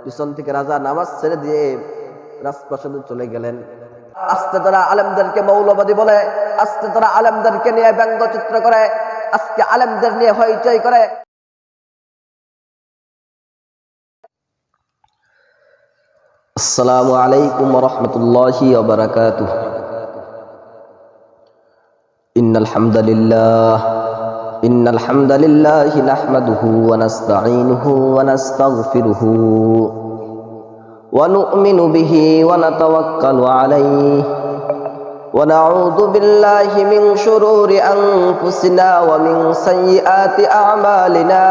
পিছন থেকে রাজা নামাজ ছেড়ে দিয়ে রাজপ্রাসাদে চলে গেলেন। আস্তে তারা আলেমদেরকে মৌলবাদী বলে, আস্তে তারা আলেমদেরকে নিয়ে ব্যঙ্গচিত্র করে, আজকে আলেমদের নিয়ে হইচই করে। আসসালামু আলাইকুম ওয়া রাহমাতুল্লাহি ওয়া বারাকাতুহু। ইন্নাল হামদালিল্লাহি নাহমাদুহু ওয়া নাস্তাঈনুহু ওয়া নাস্তাগফিরুহু ওয়া নু'মিনু বিহি ওয়া নাতাওয়াক্কালু আলাইহি ওয়া নাউযু বিল্লাহি মিন শুরুরি আনফুসিনা ওয়া মিন সাইয়্যাতি আ'মালিনা।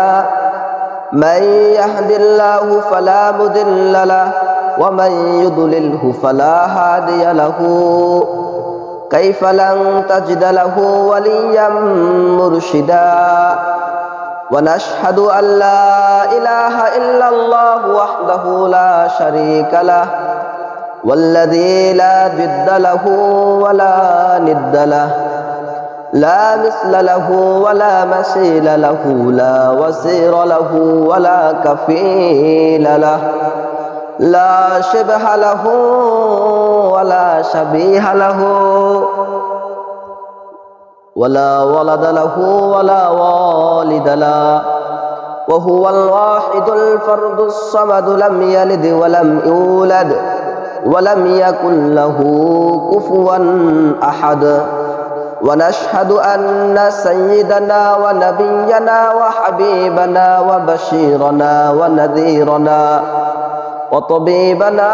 মান ইয়াহদিল্লাহু ফালা মুদিল্লা লাহু ওয়া মান ইউদ্লিলহু ফালা হাদিয়া লাহু। কাইফা লান তাজিদা লাহু ওয়ালিয়্যাম মুরশিদা। ওয়া নাশহাদু আল লা ইলাহা ইল্লাল্লাহু ওয়াহদাহু লা শারীকা লাহু ওয়াল্লাযী লা জিদ্দা লাহু ওয়া লা নিদ্দা লাহু লা মিসলা লাহু ওয়া লা মাসীলা লাহু লা ওয়াসীরা লাহু ওয়া লা কাফীলা লাহু লা শিবহা লাহু ওয়া লা শাবীহা লাহু ওয়া লা ওয়ালাদা লাহু ওয়া লা ওয়ালিদা লাহু ওয়া হুয়াল ওয়াহিদুল ফারদুস সামাদু লাম ইয়ালিদ ওয়া লাম ইউলাদ ওয়া লাম ইয়াকুল লাহু কুফুয়ান আহাদ। ওয়া নাশহাদু আন্না সাইয়্যিদানা ওয়া নাবিয়্যানা ওয়া হাবিবানা ওয়া বাশীরানা ওয়া নাযীরানা وطبيبنا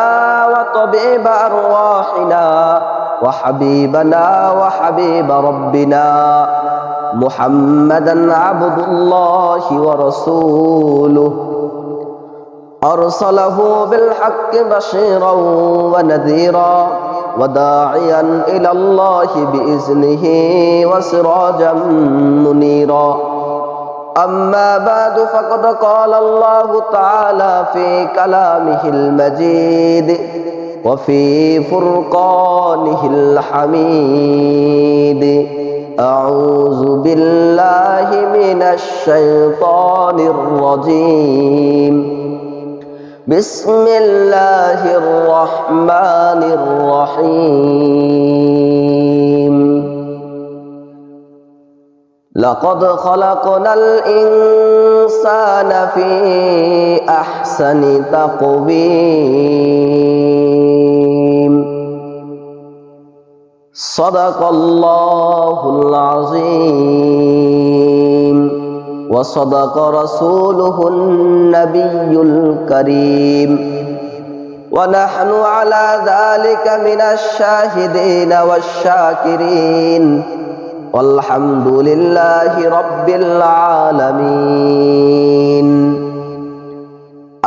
وطبيب أرواحنا وحبيبنا وحبيب ربنا محمدا عبد الله ورسوله أرسله بالحق بشيرا ونذيرا وداعيا إلى الله بإذنه وسراجا منيرا. أما بعد فقد قال الله تعالى في كلامه المجيد وفي فرقانه الحميد. أعوذ بالله من الشيطان الرجيم. بسم الله الرحمن الرحيم. لقد خلقنا الإنسان في أحسن تقويم. صدق الله العظيم وصدق رسوله النبي الكريم ونحن على ذلك من الشاهدين والشاكرين والحمد لله رب العالمين.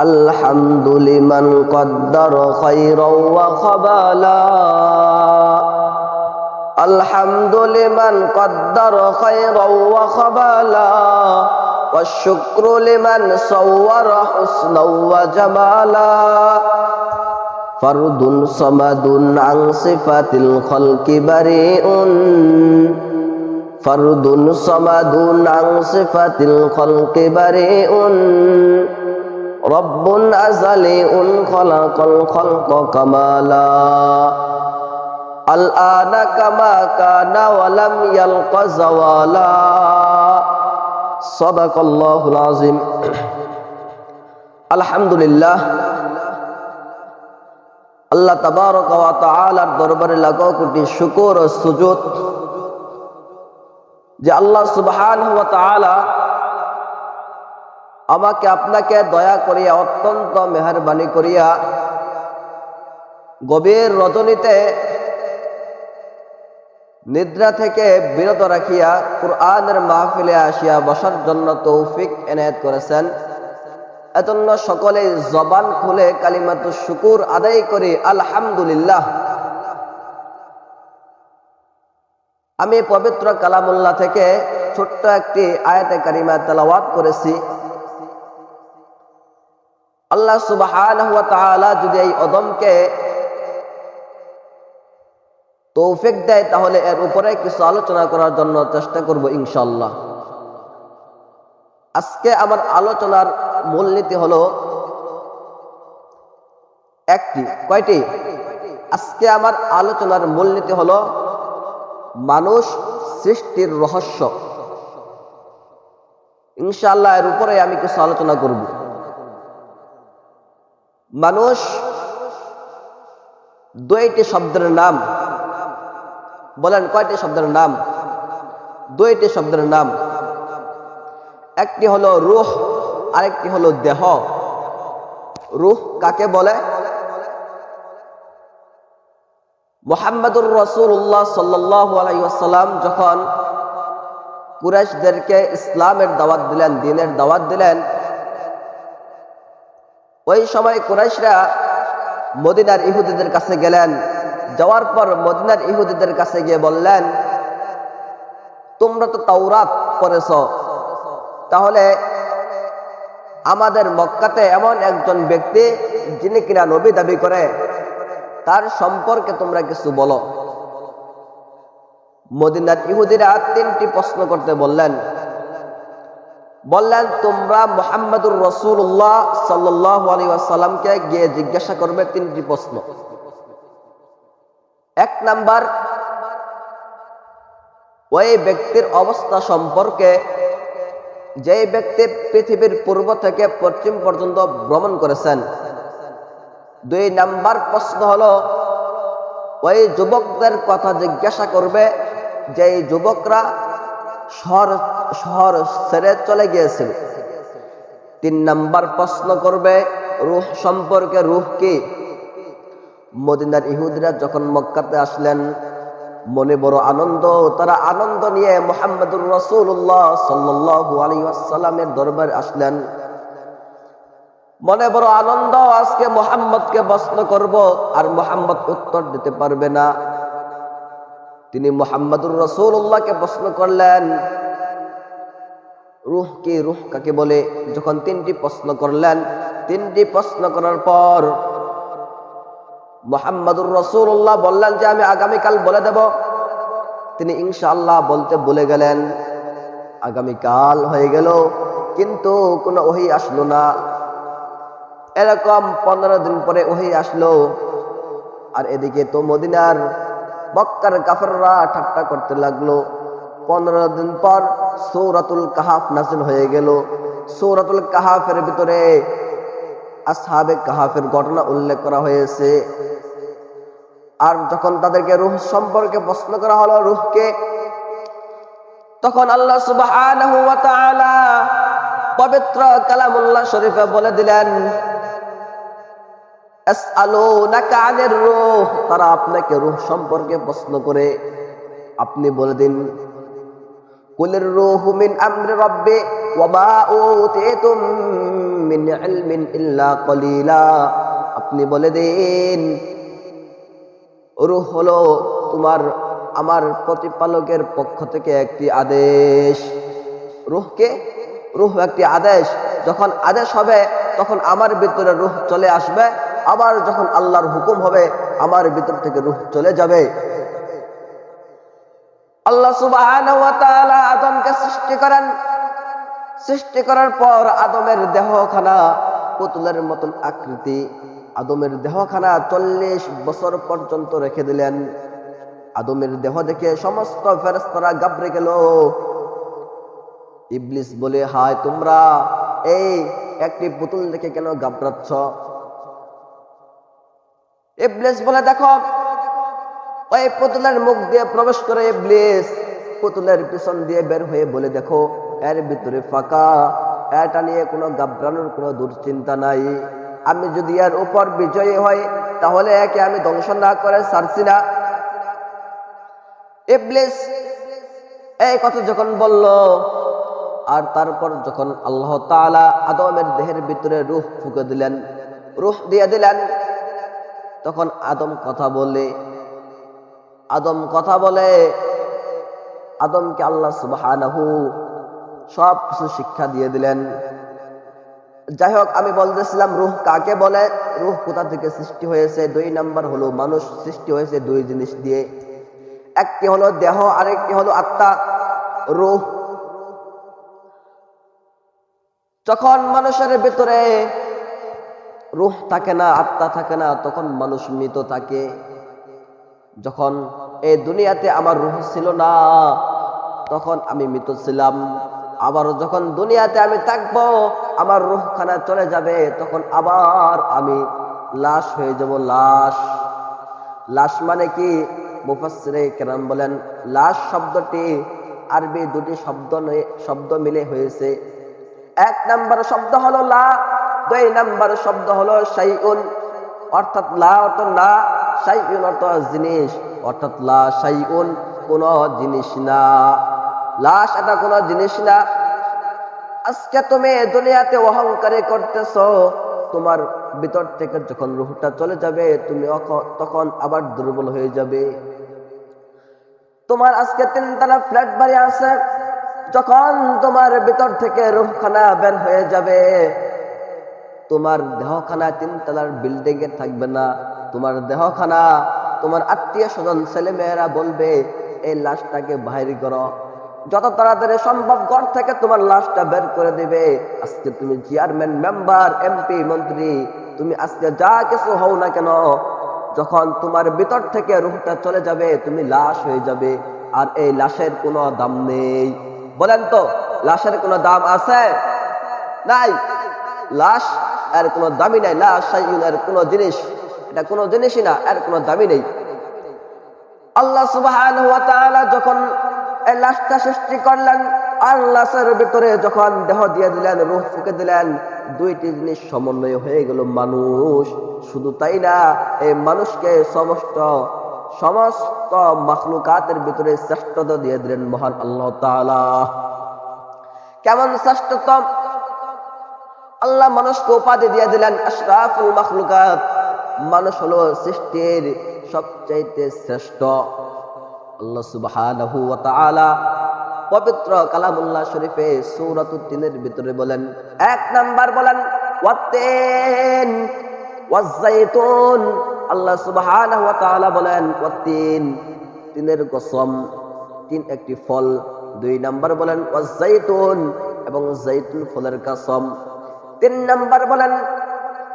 الحمد لمن قدر خيرا وقبلا. الحمد لمن قدر خيرا وقبلا والشكر لمن صور حسنا وجمالا. فرد صمد عن صفات الخلق بريء. فرد صمد عن صفة الخلق بريء. رب أزلي خلق الخلق كمالا. الآن كما كان ولم يلق زوالا. صدق الله العظيم. الحمد لله. আল্লাহ তাবারক ওয়া তাআলার দরবারে লাখো কোটি শুকর ও সুজুদ যে আল্লাহ সুবহানাহু ওয়া তাআলা আমাকে আপনাকে দয়া করিয়া অত্যন্ত মেহেরবানি করিয়া গভীর রজনীতে নিদ্রা থেকে বিরত রাখিয়া কুরআনের মাহফিলে আসিয়া বসার জন্য তৌফিক এনায়েত করেছেন। এজন্য সকলে জবান খুলে কালিমাতু শুকুর আদায় করি আলহামদুলিল্লাহ। আমি পবিত্র কালামুল্লাহ থেকে ছোট্ট একটি আয়াতে কারিমা তেলাওয়াত করেছি। আল্লাহ সুবহানাহু ওয়া তাআলা যদি এই অদমকে তৌফিক দেয় তাহলে এর উপরে কিছু আলোচনা করার জন্য চেষ্টা করব ইনশাআল্লাহ। আজকে আমার আলোচনার মূলনীতি হলো একটি। কয়টি? আজকে আমার আলোচনার মূলনীতি হলো মানুষ সৃষ্টির রহস্য। ইনশাআল্লাহ এর উপরে আমি কিছু আলোচনা করব। মানুষ দুইটি শব্দের নাম। বলেন কয়টি শব্দের নাম? দুইটি শব্দের নাম। একটি হলো রূহ, আরেকটি হলো দেহ। রূহ কাকে বলে? মুহাম্মদুর রাসূলুল্লাহ সাল্লাল্লাহু আলাইহি ওয়াসাল্লাম যখন কুরাইশদেরকে ইসলামের দাওয়াত দিলেন, দ্বীনের দাওয়াত দিলেন, ওই সময় কুরাইশরা মদিনার ইহুদিদের কাছে গেলেন। যাওয়ার পর মদিনার ইহুদিদের কাছে গিয়ে বললেন, তোমরা তো তাওরাত পড়েছ, তাহলে আমাদের মক্কাতে এমন একজন ব্যক্তি যিনি কিনা নবী দাবি করে, তার সম্পর্কে তোমরা কিছু বলো। মদিনার ইহুদিরা তিনটি প্রশ্ন করতে বললেন। তোমরা মুহাম্মদুর রাসূলুল্লাহ সাল্লাল্লাহু আলাইহি ওয়াসাল্লামকে গিয়ে জিজ্ঞাসা করবে তিনটি প্রশ্ন। এক নাম্বার, ওই ব্যক্তির অবস্থা সম্পর্কে, যে ব্যক্তি পৃথিবীর পূর্ব থেকে পশ্চিম পর্যন্ত ভ্রমণ করেছেন। দুই নাম্বার প্রশ্ন হলো, ওই যুবকদের কথা জিজ্ঞাসা করবে যে যুবকরা শহর ছেড়ে চলে গিয়েছিল। তিন নাম্বার প্রশ্ন করবে রূহ সম্পর্কে, রূহ কি? মদিনার ইহুদিরা যখন মক্কাতে আসলেন, মনে বড় আনন্দ। তারা আনন্দ নিয়ে মুহাম্মদুর রাসূলুল্লাহ সাল্লাল্লাহু আলাইহি ওয়াসাল্লামের দরবারে আসলেন। মনে বড় আনন্দ, আজকে মুহাম্মদকে প্রশ্ন করব, আর মুহাম্মদ উত্তর দিতে পারবে না। তিনি মুহাম্মদুর রাসূলুল্লাহকে প্রশ্ন করলেন, রূহ কি? রূহ কাকে বলে? যখন তিনটি প্রশ্ন করলেন, তিনটি প্রশ্ন করার পর মুহাম্মদুর রাসূলুল্লাহ বললেন যে আমি আগামীকাল বলে দেব। তিনি ইনশাআল্লাহ বলতে ভুলে গেলেন। আগামীকাল হয়ে গেল, কিন্তু কোনো ওহী আসলো না। এরকম 15 দিন পরে ওহী আসলো। আর এদিকে তো মদিনার মক্কার কাফেররা ঠাট্টা করতে লাগলো। 15 দিন পর সূরাতুল কাহাফ নাযিল হয়ে গেল। সূরাতুল কাহাফের ভিতরে আসহাবে কাহাফের ঘটনা উল্লেখ করা হয়েছে। আর যখন তাদেরকে রূহ সম্পর্কে প্রশ্ন করা হলো, রূহকে, তখন আল্লাহ সুবহানাহু ওয়া তাআলা পবিত্র কালামুল্লাহ শরীফে বলে দিলেন, আসআলুনাকা আনির রূহ, তারা আপনাকে রূহ সম্পর্কে প্রশ্ন করে, আপনি বলে দিন, কুলির রূহু মিন আমরি রাব্বি ওয়া মা উতিতুম মিন ইলমিন ইল্লা কলিলা। আপনি বলে দিন, রূহ হলো আমার প্রতিপালকের পক্ষ থেকে একটি আদেশ। রূহকে, রূহ একটি আদেশ। যখন আদেশ হবে তখন আমার ভিতরে রূহ চলে আসবে, আবার যখন আল্লাহর হুকুম হবে আমার ভিতর থেকে রূহ চলে যাবে। আল্লাহ সুবহানাহু ওয়া তাআলা আদমকে সৃষ্টি করেন। সৃষ্টি করার পর আদমের দেহখানা পুতুলের মতন আকৃতি। আদমের দেহখানা 40 বছর পর্যন্ত রেখে দিলেন। আদমের দেহ দেখে সমস্ত ফেরেশতারা ঘাবড়ে গেল। ইবলিস বলে, হায় তোমরা এই একটি পুতুল দেখে কেন ঘাবড়াচ্ছ? ইবলিস বলে, দেখো, ওই পুতুলের মুখ দিয়ে প্রবেশ করে ইবলিস পুতুলের পিছন দিয়ে বের হয়ে বলে, দেখো এর ভিতরে ফাঁকা, এটা নিয়ে কোনো ঘাবড়ানোর কোনো দুশ্চিন্তা নাই। আমি যদি এর উপর বিজয়ী হই তাহলে একে আমি ধ্বংস না করে ছাড়ছি না। ইবলিস এই কথা যখন বলল, আর তারপর যখন আল্লাহ তাআলা আদমের দেহের ভিতরে রূহ ফুঁকে দিলেন, রূহ দিয়ে দিলেন, তখন আদম কথা বলে। আদমকে আল্লাহ সুবহানাহু সব কিছু শিক্ষা দিয়ে দিলেন। যাই হোক, আমি বলতেছিলাম রূহ কাকে বলে, রূহ কোথা থেকে সৃষ্টি হয়েছে। 2 নাম্বার হলো মানুষ সৃষ্টি হয়েছে 2 জিনিস দিয়ে। একটি হলো দেহ, আরেকটি হলো আত্মা। রূহ যখন মানুষের ভিতরে রূহ থাকে না, আত্মা থাকে না, তখন মানুষ মৃত থাকে। যখন এই দুনিয়াতে আমার রূহ ছিল না, তখন আমি মৃত ছিলাম। আবার যখন দুনিয়াতে আমি থাকবো, আমার রূহখানা চলে যাবে, তখন আবার আমি লাশ হয়ে যাব। লাশ, লাশ মানে কি? মুফাসসিরে কেরাম বলেন, লাশ শব্দটি আরবি দুটি শব্দ মিলে হয়েছে। এক নাম্বার শব্দ হলো লা, দুই নাম্বার শব্দ হলো শাইউন। অর্থাৎ লা অর্থ না, শাইউন অর্থ জিনিস। অর্থাৎ লা শাইউন, কোন জিনিস না। লাশ এটা কোন জিনিস না। আজকে তুমি দুনিয়াতে অহংকারে করতেছো, তোমার ভিতর থেকে যখন রূহটা চলে যাবে, তুমি তখন আবার দুর্বল হয়ে যাবে। তোমার আজকে 3 তলা ফ্ল্যাট বাড়ি আছে, যখন তোমার ভিতর থেকে রূহখানা বের হয়ে যাবে, তোমার দেহখানা 3 তলার বিল্ডিং এ থাকবে না। তোমার দেহখানা, তোমার আত্মীয় স্বজন ছেলে মেয়েরা বলবে, এই লাশটাকে বাহির করো, যত তাড়াতাড়ি সম্ভব ঘর থেকে তোমার লাশটা বের করে দিবে। আজকে তুমি চেয়ারম্যান, মেম্বার, এমপি, মন্ত্রী, তুমি আজকে যা কিছু হও না কেন, যখন তোমার ভিতর থেকে রূহটা চলে যাবে, তুমি লাশ হয়ে যাবে। আর এই লাশের কোনো দাম নেই। বলেন তো, লাশের কোনো দাম আছে? নাই। লাশ এর কোনো দামই নাই। লাশ এর কোনো জিনিস, এটা কোনো জিনিসই না, এর কোনো দামই নেই। আল্লাহ সুবহানাহু ওয়া তাআলা যখন এই লাশটা সৃষ্টি করলেন, আর লাশের ভিতরে যখন দেহ দিয়ে দিলেন, রূহ ফুঁকে দিলেন, দুইটি জিনিস সমন্বয় হয়ে গেল মানুষ। শুধু তাই না, এই মানুষকে সমস্ত মাখলুকাতের ভিতরে শ্রেষ্ঠত্ব দিয়ে দিলেন মহান আল্লাহ তাআলা। কেমন শ্রেষ্ঠত্ব? আল্লাহ মানুষকে উপাধি দিয়ে দিলেন আশরাফুল মাখলুকাত। মানুষ হলো সৃষ্টির সবচাইতে শ্রেষ্ঠ। আল্লাহ সুবহানাহু ওয়া তাআলা পবিত্র কালামুল্লাহ শরীফে সূরাতুত তিনের ভিতরে বলেন, 1 নাম্বার বলেন ওয়াত্তিন ওয়াজ-যাইতুন। আল্লাহ সুবহানাহু ওয়া তাআলা বলেন ওয়াত্তিন, তিনের কসম, তিন একটি ফল। 2 নাম্বার বলেন ওয়াজ-যাইতুন, এবং যাইতুন ফলের কসম। 3 নাম্বার বলেন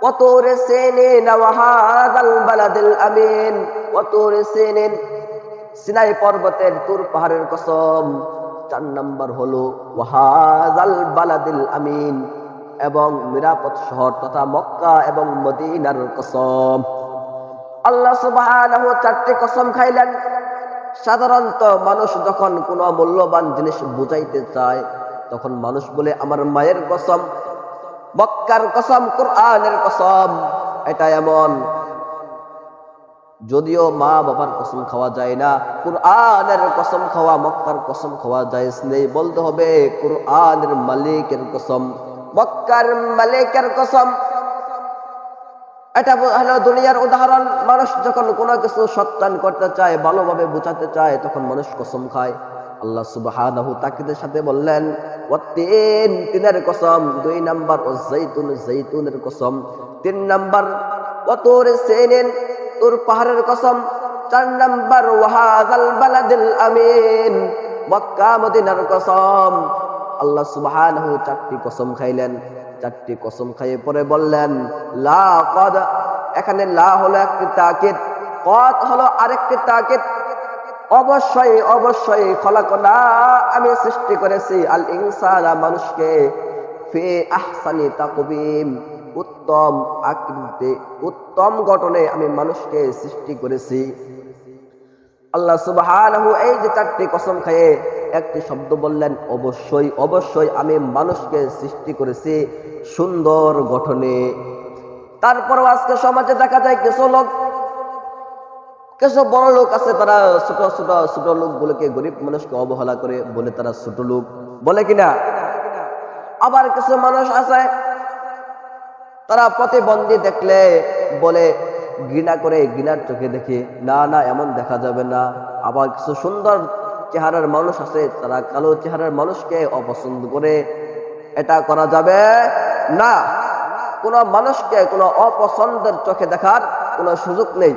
ওয়াতুরি সিনিন ওয়া হাযাল বালাদিল আমিন। ওয়াতুরি সিনিন, সিনাই পর্বতের, তুর পাহাড়ের কসম। 4 নাম্বার হলো ওয়া হাযাল বালাদিল আমিন, এবং নিরাপদ শহর তথা মক্কা এবং মদিনার কসম। আল্লাহ সুবহানাহু 4টি কসম খাইলেন। সাধারণত মানুষ যখন কোনো মূল্যবান জিনিস বুঝাইতে চায়, তখন মানুষ বলে আমার মায়ের কসম, মক্কার কসম, কুরআনের কসম। এটা এমন, যদিও মা বাবার কসম খাওয়া যায় না, কুরআনের কসম খাওয়া, মক্কার কসম খাওয়া জায়েজ নেই। বলতে হবে কুরআনের মালিকের কসম, মক্কার মালিকের কসম। এটা হলো দুনিয়ার উদাহরণ। মানুষ যখন কোনো কিছু সত্যায়ন করতে চায়, ভালোভাবে বোঝাতে চায়, তখন মানুষ কসম খায়। আল্লাহ সুবহানাহু তাকিদের সাথে বললেন ওয়াত্তিন, তিনের কসম। 2 নাম্বার ওয়াজ-যাইতুন, যাইতুনের কসম। 3 নাম্বার ওয়াতুরি সিনিন, তুর পাহাড়ের কসম। 4 নাম্বার ওয়া হাযাল বালাদিল আমিন, মক্কা মদিনার কসম। আল্লাহ সুবহানাহু 4টি কসম খাইলেন। 4টি কসম খাইয়ে পরে বললেন লা কদ। এখানে লা হলো একটি তাকিদ, কদ হলো আরেকটি তাকিদ। অবশ্যই অবশ্যই খলাকনা, আমি সৃষ্টি করেছি আল ইনসানা, মানুষকে, ফি আহসানি তাকবীম, উত্তম আকৃতিতে, উত্তম গঠনে আমি মানুষকে সৃষ্টি করেছি। আল্লাহ সুবহানাহু এই যে 4টি কসম খায়ে একটি শব্দ বললেন, অবশ্যই অবশ্যই আমি মানুষকে সৃষ্টি করেছি সুন্দর গঠনে। তারপরও আজকে সমাজে দেখা যায় কিছু লোক, কিছু বড় লোক আছে, তারা ছোট ছোট ছোট লোকগুলোকে, গরিব মানুষকে অবহেলা করে, বলে তারা ছোট লোক, বলে কিনা? আবার কিছু মানুষ আছে, তারা প্রতিবন্ধী দেখলে বলে, ঘৃণা করে, ঘৃণার চোখে দেখে, না না এমন দেখা যাবে না। আবার কিছু সুন্দর চেহারার মানুষ আছে, তারা কালো চেহারার মানুষকে অপছন্দ করে, এটা করা যাবে না। কোন মানুষকে কোন অপছন্দের চোখে দেখার কোন সুযোগ নেই।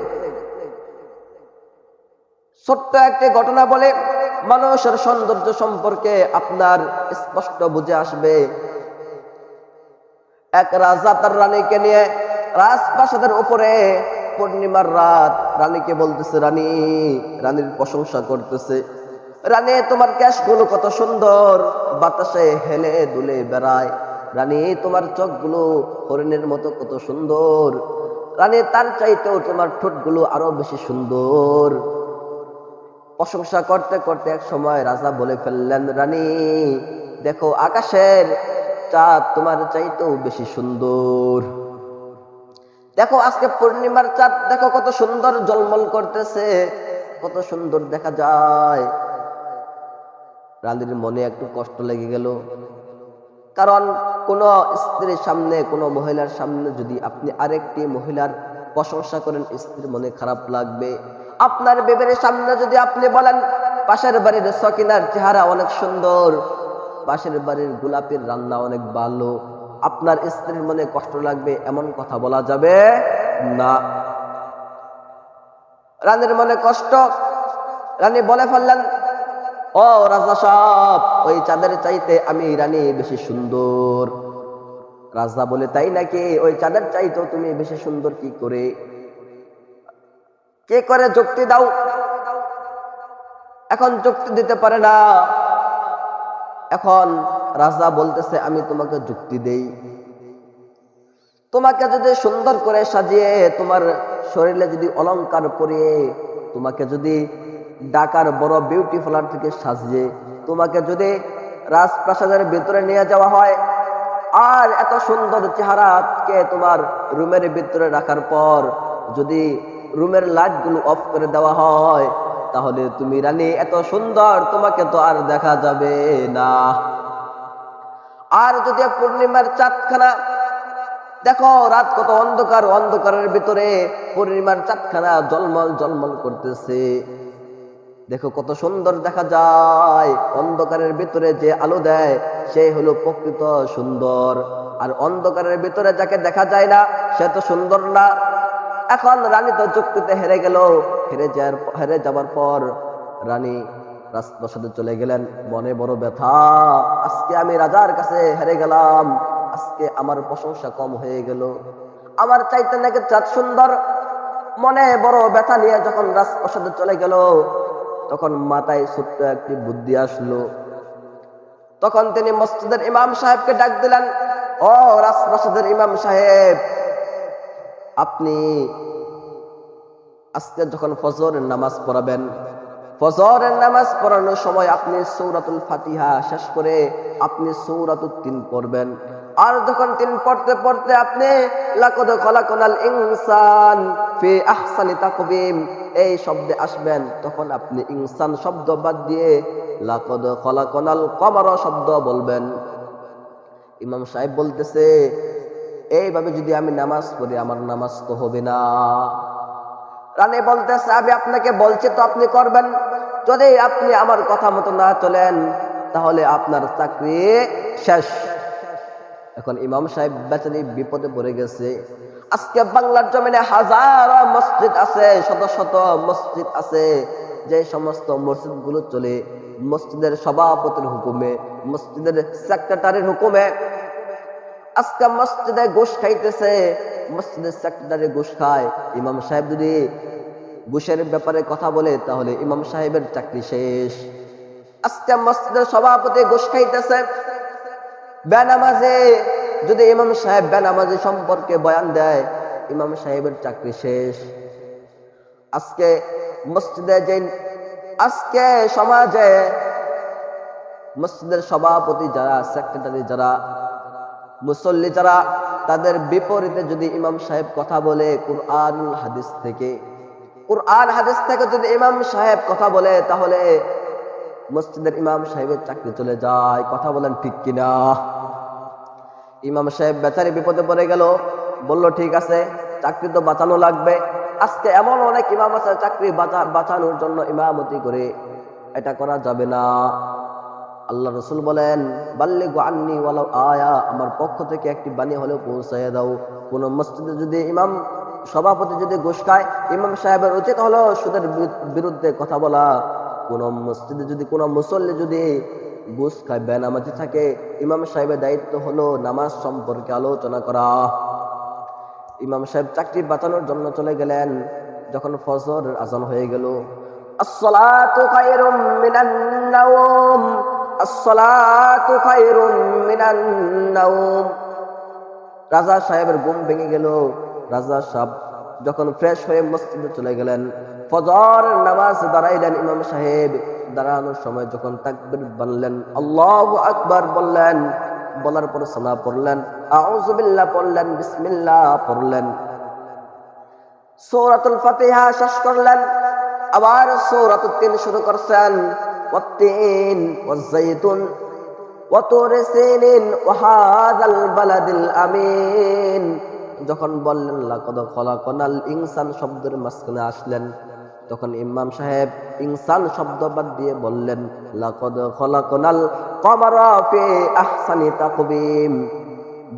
ছোট্ট একটি ঘটনা বলে মানুষের সৌন্দর্য সম্পর্কে আপনার স্পষ্ট বুঝে আসবে। এক রাজা তার রানীকে নিয়ে রাজপ্রাসাদের উপরে পূর্ণিমার রাত রানীকে বলতেছে, রানী, রানীর প্রশংসা করতেছে, রানী তোমার কেশগুলো কত সুন্দর, বাতাসে হেলে দুলে বেড়ায়, রানী তোমার চোখগুলো হরিণের মতো কত সুন্দর, রানী তার চাইতেও তোমার ঠোঁটগুলো আরো বেশি সুন্দর। প্রশংসা করতে করতে এক সময় রাজা বলে ফেললেন, রানী দেখো আকাশের চাঁদ তোমার চাইতেও বেশি সুন্দর, দেখো আজকে পূর্ণিমার চাঁদ দেখো কত সুন্দর ঝলমল করতেছে, কত সুন্দর দেখা যায়। রানীর মনে একটু কষ্ট লেগে গেল, কারণ কোন স্ত্রীর সামনে, কোন মহিলার সামনে যদি আপনি আরেকটি মহিলার প্রশংসা করেন, স্ত্রীর মনে খারাপ লাগবে। আপনার বেবের সামনে যদি আপনি বলেন পাশের বাড়ির সকিনার চেহারা অনেক সুন্দর, পাশের বাড়ির গোলাপের রান্না অনেক ভালো, আপনার স্ত্রীর মনে কষ্ট লাগবে, এমন কথা বলা যাবে না। রানীর মনে কষ্ট, রানী বলে ফেললেন, ও রাজা সাহেব, ওই চাঁদের চাইতে আমি রানী বেশি সুন্দর। রাজা বলে, তাই নাকি? ওই চাঁদের চাইতেও তুমি বেশি সুন্দর কি করে? কে করে যুক্তি দাও। এখন যুক্তি দিতে পারে না। এখন রাজা বলতেছে, আমি তোমাকে যুক্তি দেই। তোমাকে যদি সুন্দর করে সাজিয়ে, তোমার শরীরে যদি অলংকার পরিয়ে, তোমাকে যদি ঢাকার বড় বিউটি পার্লার থেকে সাজিয়ে তোমাকে যদি রাজপ্রাসাদের ভিতরে নিয়ে যাওয়া হয়, আর এত সুন্দর চেহারাকে তোমার রুমের ভিতরে রাখার পর যদি রুমের লাইটগুলো অফ করে দেওয়া হয়, তাহলে তুমি রানী এত সুন্দর, তোমাকে তো আর দেখা যাবে না। আর যদি পূর্ণিমার চাঁদখানা দেখো, রাত কত অন্ধকার, অন্ধকারের ভিতরে পূর্ণিমার চাঁদখানা ঝলমল ঝলমল করতেছে, দেখো কত সুন্দর দেখা যায়। অন্ধকারের ভিতরে যে আলো দেয় সে হলো প্রকৃত সুন্দর, আর অন্ধকারের ভিতরে যাকে দেখা যায় না সে তো সুন্দর না। এখন রানী তো যুক্তিতে হেরে গেল। হেরে যাবার পর রানী রাজপ্রাসাদে চলে গেলেন, মনে বড় ব্যথা, আজকে আমি রাজার কাছে হেরে গেলাম, আজকে আমার প্রশংসা কম হয়ে গেল, আমার চাইতে নাকি চাঁদ সুন্দর। মনে বড় ব্যথা নিয়ে যখন রাজপ্রাসাদে চলে গেল, তখন মাথায় ছোট্ট একটি বুদ্ধি আসলো। তখন তিনি মসজিদের ইমাম সাহেবকে ডাক দিলেন, ও রাজপ্রাসাদের ইমাম সাহেব, আপনি আজকে যখন ফজরের নামাজ পড়াবেন, ফজরের নামাজ পড়ানোর সময় আপনি সূরাতুল ফাতিহা শেষ করে আপনি সূরাতুত তিন পড়বেন, আর যখন তিন পড়তে পড়তে আপনি লাকাদ খালাকনাল ইনসান ফি আহসানি তাকবীম এই শব্দে আসবেন, তখন আপনি ইনসান শব্দ বাদ দিয়ে লাকাদ খালাকনাল কমারা শব্দ বলবেন। ইমাম সাহেব বলতেছে, এইভাবে যদি আমি নামাজ পড়ি আমার নামাজ তো হবে না। রানী বলতেছে, আমি আপনাকে বলছি তো আপনি করবেন, যদি আপনি আমার কথা মতো না চলেন তাহলে আপনার চাকরি শেষ। এখন ইমাম সাহেব বেচারি বিপদে পড়ে গেছে। আজকে বাংলার জমিনে হাজারো মসজিদ আছে, শত শত মসজিদ আছে, যে সমস্ত মসজিদগুলো চলে মসজিদের সভাপতির হুকুমে, মসজিদের সেক্রেটারির হুকুমে। আজকে মসজিদে ঘুষ খাইতেছে, মসজিদের সেক্রেটারি ঘুষ খায়। ইমাম সাহেব যদি ঘুষের ব্যাপারে কথা বলে তাহলে ইমাম সাহেবের চাকরি শেষ। আজকে মসজিদের সভাপতি ঘুষ খাইতেছে, বেনামাজি যদি ইমাম সাহেব বেনামাজি সম্পর্কে বয়ান দেয়, ইমাম সাহেবের চাকরি শেষ। আজকে মসজিদে যে আজকে সমাজে মসজিদের সভাপতি যারা, সেক্রেটারি যারা, মুসল্লি যারা, তাদের বিপরীতে যদি ইমাম সাহেব কথা বলে কুরআন হাদিস থেকে, কুরআন হাদিস থেকে যদি ইমাম সাহেব কথা বলে, তাহলে মসজিদের ইমাম সাহেবের চাকরি চলে যায়। কথা বলেন ঠিক কিনা? ইমাম সাহেব বেচারি বিপদে পড়ে গেল, বলল ঠিক আছে, চাকরি তো বাঁচানো লাগবে। আজকে এমন অনেক ইমাম আছে চাকরি বাঁচানোর জন্য ইমামতি করে, এটা করা যাবে না। আল্লাহ রসুল বলেন, বাল্লিগু আন্নি ওয়ালাউ আয়া, আমার পক্ষ থেকে একটি বাণী হলেও পৌঁছায় দাও। কোন মসজিদে যদি ইমাম সভাপতি যদি ঘুষ খায়, ইমাম সাহেবের উচিত হলো সুদের বিরুদ্ধে কথা বলা। কোন মসজিদে যদি কোন মুসল্লি যদি ঘুষ খায়, বেনামাজি থাকে, ইমাম সাহেবের দায়িত্ব হলো নামাজ সম্পর্কে আলোচনা করা। ইমাম সাহেব চাকরি বাঁচানোর জন্য চলে গেলেন। যখন ফজরের আজান হয়ে গেল, আসসালাতু খায়রুম মিনান নাওম, আসসালাতু খায়রুম মিনান নাওম। রাজা সাহেবের ঘুম ভেঙে গেল। রাজা সাহেব যখন ফ্রেশ হয়ে মসজিদে চলে গেলেন, ফজরের নামাজ দাঁড়াইলেন। ইমাম সাহেব দাঁড়ানোর সময় যখন তাকবীর বানলেন, আল্লাহু আকবার বললেন, বলার পর সানা পড়লেন, আউযু বিল্লাহ পড়লেন, বিসমিল্লাহ পড়লেন, সূরাতুল ফাতিহা শেষ করলেন, আবার সূরাতুত তিন শুরু করছেন, ওয়াত-তিন ওয়াজ-যাইতুন ওয়া তুরি সিনিন ওয়া হাযাল বালাদিল আমিন। যখন বললেন লাকাদ খলাকনাল ইনসান শব্দের মাঝখানে আসলেন, তখন ইমাম সাহেব ইনসান শব্দ বাদ দিয়ে বললেন লাকাদ খলাকনাল কমারা ফি আহসানি তাকবীম।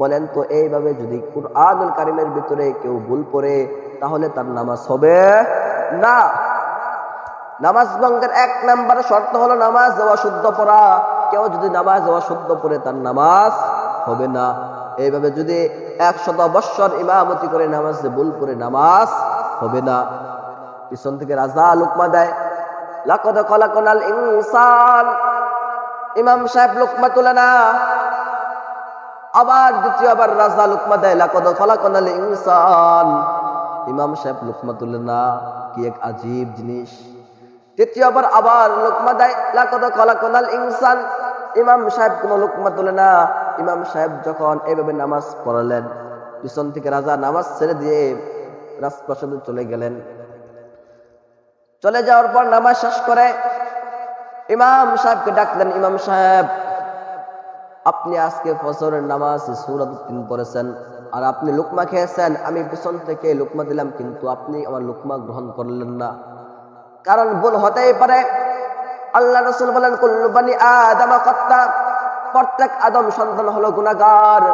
বলেন তো এইভাবে যদি কুরআনুল কারীমের ভিতরে কেউ ভুল পড়ে তাহলে তার নামাজ হবে না। নামাজ ভঙ্গের এক নাম্বার শর্ত হলো নামাজ অশুদ্ধ পড়া। কেউ যদি নামাজ অশুদ্ধ পড়ে তার নামাজ হবে না। এইভাবে যদি 100 বৎসর ইমামতি করে নামাজ ভুল করে নামাজ হবে না। পিছন থেকে রাজা লুকমা দেয়, লাকাদ খলাকনাল ইনসান। ইমাম সাহেব লুকমা তুলে না। আবার দ্বিতীয়বার রাজা লুকমা দেয়, লাকাদ খলাকনাল ইনসান। ইমাম সাহেব লুকমা তুলে না। কি এক আজীব জিনিস। তৃতীয়বার আবার লুকমা দেয়, লাকাদ খলাকনাল ইনসান। ইমাম সাহেব কোনো লুকমা তুলে না। ইমাম সাহেব যখন এইভাবে নামাজ পড়ালেন, পিছন থেকে রাজা নামাজ ছেড়ে দিয়ে রাজপ্রাসাদে চলে গেলেন। চলে যাওয়ার পর নামাজ শেষ করে ইমাম সাহেবকে ডাকলেন, ইমাম সাহেব, আপনি আজকে ফজরের নামাজ সূরাতুত তিন পড়েছেন আর আপনি লুকমা খেয়েছেন। আমি পিছন থেকে লুকমা দিলাম, কিন্তু আপনি আমার লুকমা গ্রহণ করলেন না। কারণ ভুল হতেই পারে। আল্লাহ রাসূল বলেন, কুল্লু বানি আদম খাত্তা। প্রত্যেক আদম সন্তান হলো গুনাহগার।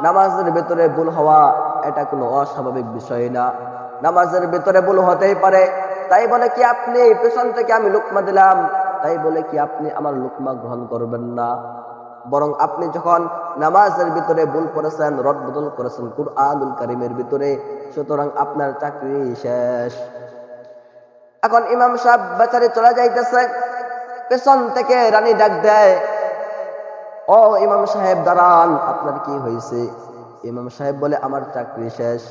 নামাজের ভিতরে ভুল হওয়া এটা কোনো অস্বাভাবিক বিষয় না। নামাজের ভিতরে ভুল হতেই পারে। তাই বলে কি আপনি পিছন থেকে আমি লুকমা দিলাম, তাই বলে কি আপনি আমার লুকমা গ্রহণ করবেন না? বরং আপনি যখন নামাজের ভিতরে ভুল করেছেন, রদবদল করেছেন কুরআনুল কারীমের ভিতরে, সুতরাং আপনার চাকরি শেষ। এখন ইমাম সাহেব বেচারি চলে যাইতেছে, পেছন থেকে রানী ডাক দেয়, ও ইমাম সাহেব দাঁড়ান, আপনার কি হয়েছে? ইমাম সাহেব বলে, আমার চাকরি শেষ।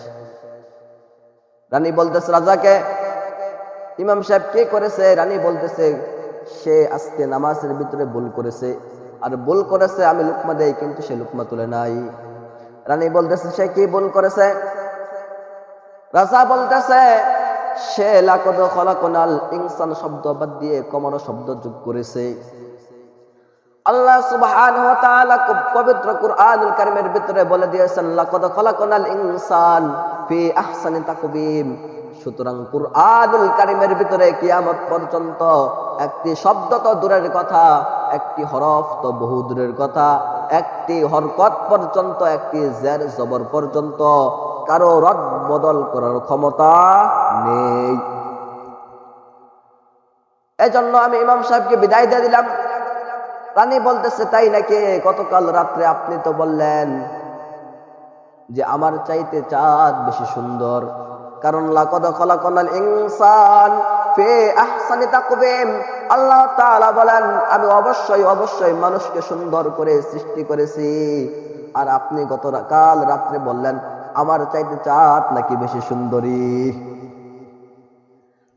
রানী বলতেছে রাজাকে, ইমাম সাহেব কি করেছে? রানী বলতেছে, সে আজকে নামাজের ভিতরে ভুল করেছে, আর ভুল করেছে আমি লুকমা দেই, কিন্তু সে লুকমা তুলে নাই। রানী বলতেছে, সে কি ভুল করেছে? রাজা বলতেছে, সে লাকাদ খলাকনাল ইনসান শব্দ বাদ দিয়ে কমানো শব্দ যোগ করেছে। আল্লাহ সুবহানাহু ওয়া তাআলা পবিত্র কুরআনুল কারীমের ভিতরে বলে দিয়েছেন, লাকাদ খলাকনাল ইনসান ফি আহসানি তাকবীম। সুতরাং কুরআনুল কারীমের ভিতরে কিয়ামত পর্যন্ত একটি শব্দ তো দূরের কথা, একটি হরফ তো বহু দূরের কথা, একটি হরকত পর্যন্ত, একটি জের জবর পর্যন্ত কারো রদ বদল করার ক্ষমতা নেই। এজন্য আমি ইমাম সাহেবকে বিদায় দিয়ে দিলাম। রানী বলতেছে, তাই নাকি? গতকাল রাত্রে আপনি তো বললেন যে আমার চাইতে চাঁদ বেশি সুন্দর। কারণ লাকাদ খলাকনাল ইনসান ফি আহসানি তাকবীম। আল্লাহ তাআলা বলেন, আমি অবশ্যই অবশ্যই মানুষকে সুন্দর করে সৃষ্টি করেছি। আর আপনি গতকাল রাত্রে বললেন আমার চাইতে চাঁদ নাকি বেশি সুন্দরী।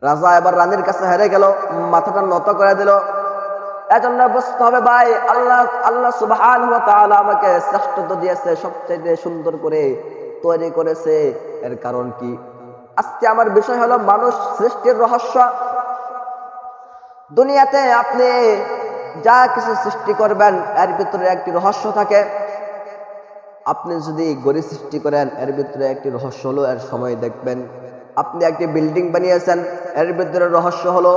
রাজা এবার রানীর কাছে হেরে গেল, মাথাটা নত করে দিল। এজন্য বুঝতে হবে ভাই, আল্লাহ সুবহানাহু ওয়া তাআলা আমাকে শ্রেষ্ঠত্ব দিয়েছে, সবচেয়ে সুন্দর করে তৈরি করেছে। এর কারণ কি? আজকে আমার বিষয় হলো মানুষ সৃষ্টির রহস্য। দুনিয়াতে আপনি যা কিছু সৃষ্টি করবেন এর ভিতরে একটি রহস্য থাকে। আপনি যদি গড়ি সৃষ্টি করেন এর ভিতরে একটি রহস্য হলো এর সময় দেখবেন। আপনি একটি বিল্ডিং বানিয়েছেন, এর ভিতরে রহস্য হলো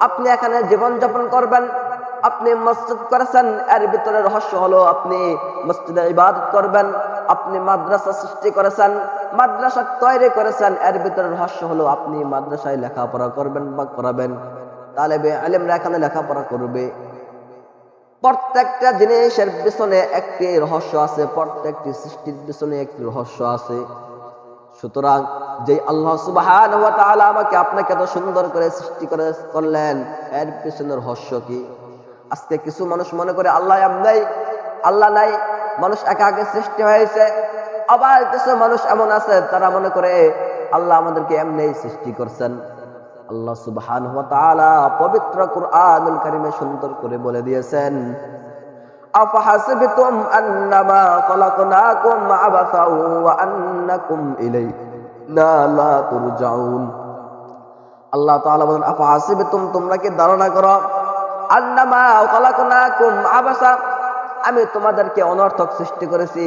আপনি এখানে জীবনযাপন করবেন। আপনি মসজিদ করেছেন, এর ভিতরে রহস্য হলো আপনি মসজিদে ইবাদত করবেন। আপনি মাদ্রাসা সৃষ্টি করেছেন, মাদ্রাসা তৈরি করেছেন, এর ভিতরে রহস্য হলো আপনি মাদ্রাসায় লেখাপড়া করবেন বা করাবেন। তালেবে ইলমরা এখানে লেখাপড়া করবে। প্রত্যেকটা জিনিসের পিছনে একটি রহস্য আছে, প্রত্যেকটি সৃষ্টির পিছনে একটি রহস্য আছে। সুতরাং যে আল্লাহ সুবহানাহু ওয়া তাআলা আমাকে আপনাকে এত সুন্দর করে সৃষ্টি করলেন, এর পিছনের রহস্য কি? আজকে কিছু মানুষ মনে করে আল্লাহ নাই, আল্লাহ নাই, মানুষ একা একা সৃষ্টি হয়েছে। আবার কিছু মানুষ এমন আছে তারা মনে করে আল্লাহ আমাদেরকে এমনি সৃষ্টি করছেন। আল্লাহ সুবহানাহু ওয়া তাআলা পবিত্র কুরআনুল কারীমে সুন্দর করে বলে দিয়েছেন, আফাহাসিবতুম আন্নামা খালাকনাকুম আবাসাও ওয়া আন্নাকুম ইলাইনা লা তুরজাউন। আল্লাহ তাআলা বলেন, আফাহাসিবতুম, তোমরা কি ধারণা করো, আন্নামা খালাকনাকুম আবাসা, আমি তোমাদেরকে অনর্থক সৃষ্টি করেছি,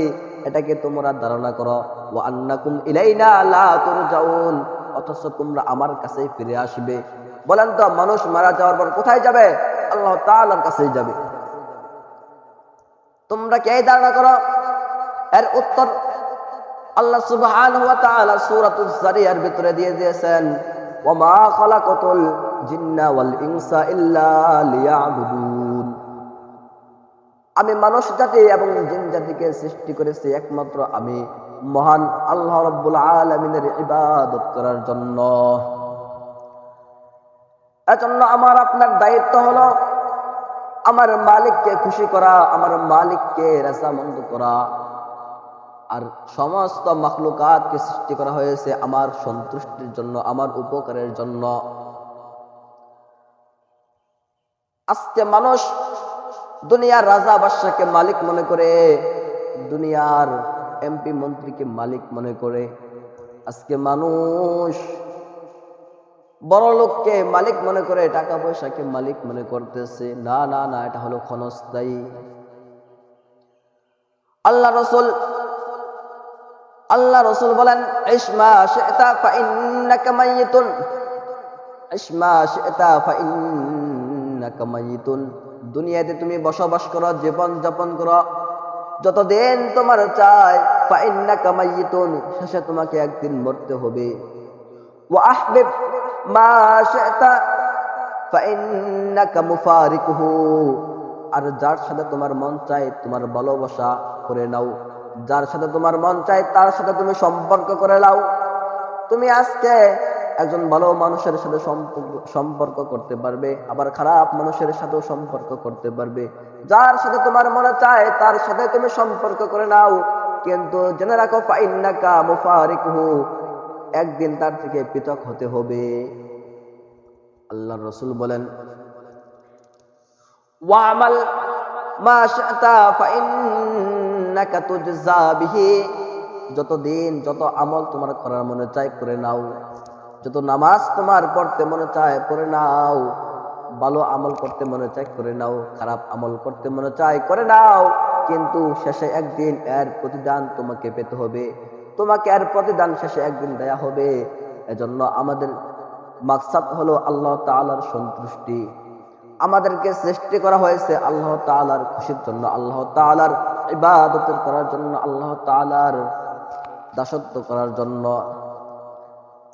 এটাকে তোমরা ধারণা করো, ওয়া আন্নাকুম ইলাইনা লা তুরজাউন, অথচ তোমরা আমার কাছেই ফিরে আসবে। বলেন তো, মানুষ মারা যাওয়ার পর কোথায় যাবে? আল্লাহ তাআলার কাছেই যাবে। তোমরা কি এই ধারণা করো? এর উত্তর আল্লাহ সুবহানাহু ওয়া তাআলা সূরাতুজ যারিয়ার ভিতরে দিয়ে দিয়েছেন, ওয়া মা খালাকাতুল জিন্না ওয়াল ইনসা ইল্লা লিয়াবুদুন। আমি মানুষ জাতি এবং জিন জাতিকে সৃষ্টি করেছি একমাত্র আমি মহান আল্লাহ রাব্বুল আলামিনের ইবাদত করার জন্য। এজন্য আমার আপনার দায়িত্ব হলো আমার মালিককে খুশি করা, আমার মালিককে রাজামন্দ করা। আর সমস্ত মাখলুকাতকে সৃষ্টি করা হয়েছে আমার সন্তুষ্টির জন্য, আমার উপকারের জন্য। আজকে মানুষ দুনিয়ার রাজা বাদশাকে মালিক মনে করে, দুনিয়ার এমপি মন্ত্রীকে মালিক মনে করে। আজকে মানুষ বড় লোককে মালিক মনে করে, টাকা পয়সাকে মালিক মনে করতেছে। না না না, এটা হলো ক্ষণস্থায়ী। আল্লাহ রসুল বলেন, ইসমা শি'তা ফাইন্নাকা মাইয়িতুন, ইসমা শি'তা ফাইন্নাকা মাইয়িতুন। দুনিয়াতে তুমি বসবাস করো, জীবন যাপন করো যতদিন তোমার চাই, ফাইন্নাকা মাইয়িতুন, শেষে তোমাকে একদিন মরতে হবে। ওয়া আহবিব মা শি'তা ফাইন্নাকা মুফারিকুহু, আর যার সাথে তোমার মন চায় তোমার ভালোবাসা করে নাও, যার সাথে তোমার মন চায় তার সাথে তুমি সম্পর্ক করে নাও। তুমি আজকে একজন ভালো মানুষের সাথে সম্পর্ক করতে পারবে, আবার খারাপ মানুষের সাথেও সম্পর্ক করতে পারবে। যার সাথে তোমার মনে চায় তার সাথে তুমি সম্পর্ক করে নাও, কিন্তু জেনে রাখো ফাইন্নাকা মুফারিকুহু, একদিন তার থেকে পৃথক হতে হবে। আল্লাহর রাসূল বলেন, ওয়া'মাল মা শি'তা ফাইন্নাকা তুজজা বিহি, যতদিন যত আমল তোমার করার মনে চায় করে নাও, যত নামাজ তোমার পড়তে মনে চায় পড়ে নাও, ভালো আমল করতে মনে চায় করে নাও, খারাপ আমল করতে মনে চায় করে নাও, কিন্তু শেষে একদিন এর প্রতিদান তোমাকে পেতে হবে, তোমাকে এর প্রতিদান শেষে একদিন দেয়া হবে। এজন্য আমাদের মাকসাদ হলো আল্লাহ তাআলার সন্তুষ্টি। আমাদেরকে সৃষ্টি করা হয়েছে আল্লাহ তাআলার খুশির জন্য, আল্লাহ তাআলার ইবাদত করার জন্য, আল্লাহ তাআলার দাসত্ব করার জন্য।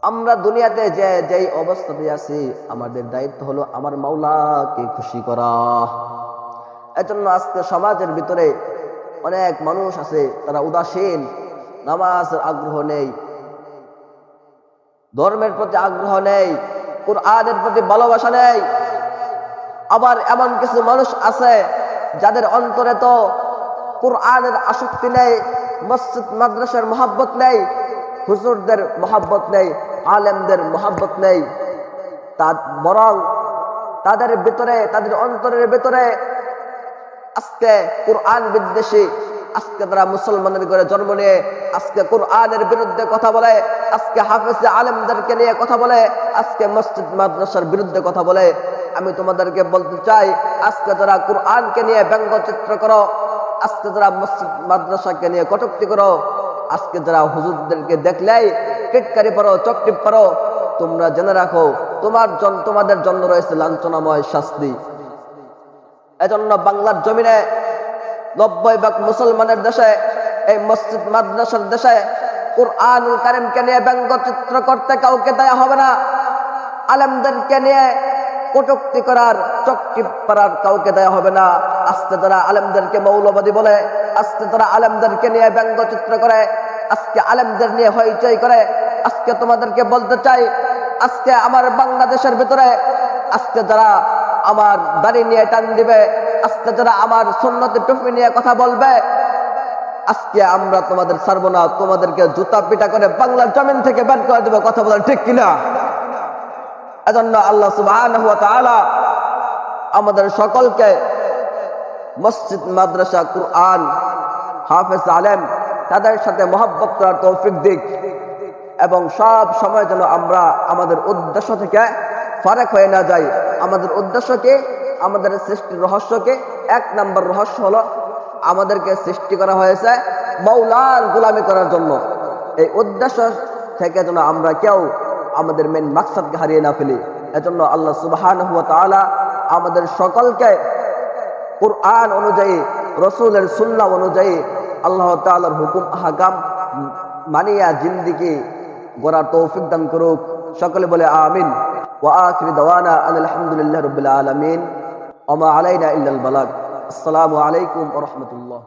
আমরা দুনিয়াতে যেই অবস্থাতে আছি, আমাদের দায়িত্ব হলো আমার মাওলাকে খুশি করা। এজন্য আজকে সমাজের ভিতরে অনেক মানুষ আছে তারা উদাসীন, নামাজের আগ্রহ নেই, ধর্মের প্রতি আগ্রহ নেই, কুরআনের প্রতি ভালোবাসা নেই। আবার এমন কিছু মানুষ আছে যাদের অন্তরে তো কুরআনের আসক্তি নেই, মসজিদ মাদ্রাসার মহব্বত নেই, হুজুরদের মহব্বত নেই, আলেমদের মহব্বত নেই, বরং তাদের ভিতরে, তাদের অন্তরের ভিতরে আজকে কুরআন বিদ্বেষী, আজকে তারা মুসলমানের ঘরে জন্ম নিয়ে আজকে কুরআনের বিরুদ্ধে কথা বলে, আজকে হাফেজ আলেমদেরকে নিয়ে কথা বলে, আজকে মসজিদ মাদ্রাসার বিরুদ্ধে কথা বলে। আমি তোমাদেরকে বলতে চাই, আজকে যারা কুরআনকে নিয়ে ব্যঙ্গচিত্র করো, আজকে যারা মসজিদ মাদ্রাসাকে নিয়ে কটূক্তি করো, আজকে যারা হুজুরদেরকে দেখলেই টিটকারি পারো, চকটিপ পারো, তোমরা জেনে রাখো তোমাদের জন্য রয়েছে লাঞ্ছনাময় শাস্তি। এজন্য বাংলার জমিনে 90% মুসলমানের দেশে, এই মসজিদ মাদ্রাসার দেশে কুরআনুল কারীমকে নিয়ে ব্যঙ্গচিত্র করতে কাউকে দেয়া হবে না, আলেমদেরকে নিয়ে কটূক্তি করার, চকটিপ করার কাউকে দেয়া হবে না। আজকে যারা আলেমদেরকে মৌলবাদী বলে, আজকে যারা আলেমদেরকে নিয়ে ব্যঙ্গচিত্র করে, আজকে আলেমদের নিয়ে হইচই করে। আজকে তোমাদেরকে বলতে চাই, আজকে আমার বাংলাদেশের ভিতরে আজকে যারা আমার দাড়ি নিয়ে টান দিবে, আজকে যারা আমার সুন্নতের টুপি নিয়ে কথা বলবে, আজকে আমরা তোমাদের ছাড়বো না, তোমাদেরকে জুতা পিটা করে বাংলার জমিন থেকে বের করে দেবো। কথা বলেন ঠিক কিনা? এজন্য আল্লাহ সুবহানাহু ওয়া তাআলা আমাদের সকলকে মসজিদ, মাদ্রাসা, কুরআন, হাফেজ, আলেম তাদের সাথে মহব্বত করার তৌফিক দিক, এবং সব সময় যেন আমরা আমাদের উদ্দেশ্য থেকে ফারাক হয়ে না যাই। আমাদের উদ্দেশ্যকে, আমাদের সৃষ্টির রহস্যকে, এক নম্বর রহস্য হলো আমাদেরকে সৃষ্টি করা হয়েছে মাওলার গোলামি করার জন্য। এই উদ্দেশ্য থেকে যেন আমরা কেউ আমাদের মেন মাকসাদকে হারিয়ে না ফেলি। এজন্য আল্লাহ সুবহানাহু ওয়া তাআলা আমাদের সকলকে কুরআন অনুযায়ী, রাসূলের সুন্নাহ অনুযায়ী আল্লাহ তাআলার হুকুম আহকাম মানিয়া জিন্দেগি গড়ার তৌফিক দান করুক। সকলে বলে আমিন। ওয়া আখিরু দাওয়ানা আলহামদুলিল্লাহি রাব্বিল আলামিন ওয়া মা আলাইনা ইল্লাল বালাগ। আসসালামু আলাইকুম ওয়া রাহমাতুল্লাহ।